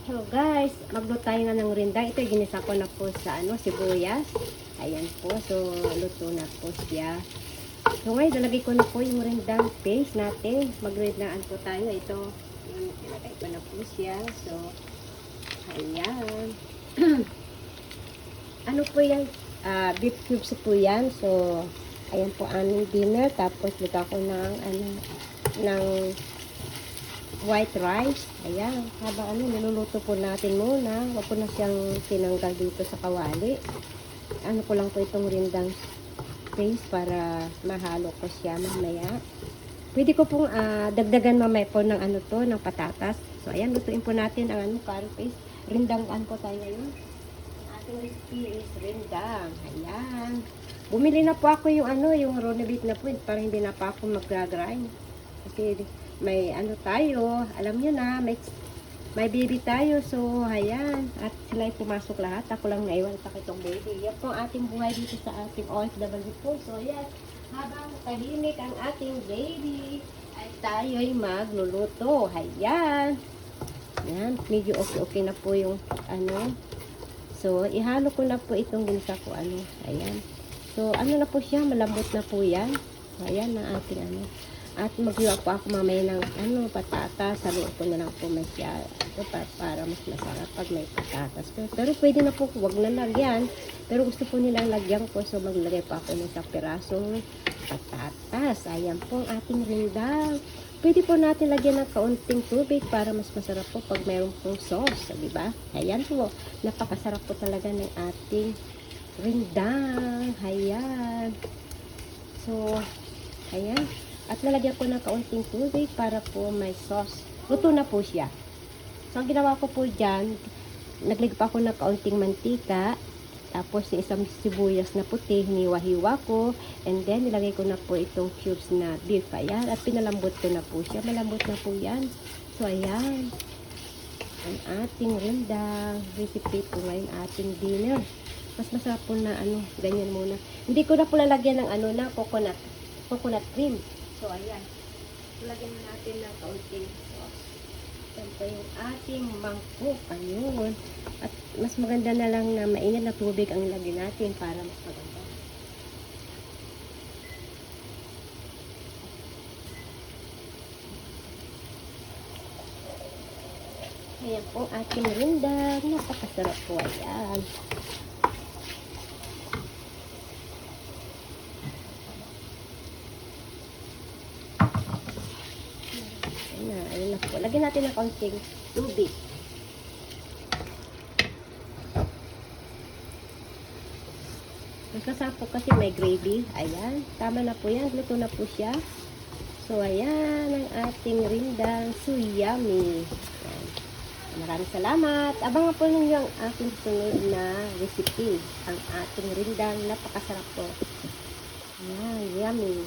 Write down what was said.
Hello guys, magluto tayo nga ng rinda. Ito ginisa ko na po sa sibuyas. Ayan po, so luto na po siya. So ngayon, nalagay ko na po yung rindang paste natin. Magrindaan po tayo. Ito, nilagay ko na po siya. So, ayan. Ano po yan? Beef cubes po yan. So, ayan po aming dinner. Tapos, luto ko ng white rice. Ayan. Habang niluluto po natin muna. Huwag po na siyang tinanggal dito sa kawali. Ano ko lang po itong rindang paste para mahalo ko siya mamaya. Pwede ko pong dagdagan mamaya po ng ng patatas. So, ayan. Lutuin po natin ang curry paste. Rindang po tayo ngayon. Ating recipe is rindang. Ayan. Bumili na po ako yung ronabit na po para hindi na pa ako mag-grind. Kasi may tayo, alam nyo na, may baby tayo, so ayan, at sila ay pumasok lahat, ako lang naiwan pa itong baby. Yan po ating buhay dito sa ating OFW po. So ayan, habang tahimik ang ating baby, ay tayo ay magluluto. Ayan, ayan, medyo okay na po yung so ihalo ko na po itong ginisa ko, ayan, so na po siya, malambot na po yan. So, ayan na ating at maghiwa po ako mamaya ng patatas. Saluin ko na lang po masyado para mas masarap pag may patatas. Pero pwede na po, wag na lagyan. Pero gusto po nilang lagyan ko. So maglagay po ako ng isang pirasong patatas. Ayan po ang ating rindang. Pwede po natin lagyan ng kaunting tubig para mas masarap po pag mayroon pong sauce. Diba? Ayan po. Napakasarap po talaga ng ating rindang. Ayan. So, ayan. At lalagyan ko ng kaunting tubig para po may sauce. Luto na po siya. So, ang ginawa ko po dyan, naglagay pa ako ng kaunting mantika. Tapos, isang sibuyas na puti, hiniwa-hiwa ko. And then, nilagay ko na po itong cubes na beef. Ayan. At pinalambot ko na po siya. Malambot na po yan. So, ayan. Ang ating rindang recipe po ngayon, ating dinner. Mas masarap po na ganyan muna. Hindi ko na po lalagyan ng na coconut cream. So, ayan. Lagyan na natin ng kaunting sauce. Yan po yung ating mangkok. Ayun. At mas maganda na lang na mainit na tubig ang ilagay natin para mas maganda. Ayan po ating rindang. Napakasarap po. Ayan. Ayun na po. Lagyan natin ng kaunting tubig. Masasarap po kasi may gravy. Ayan. Tama na po yan. Luto na po siya. So, ayan ang ating rindang. So, yummy. Ayan. Maraming salamat. Abangan po ninyo ang ating sunod na recipe. Ang ating rindang. Napakasarap po. Ayan. Yummy.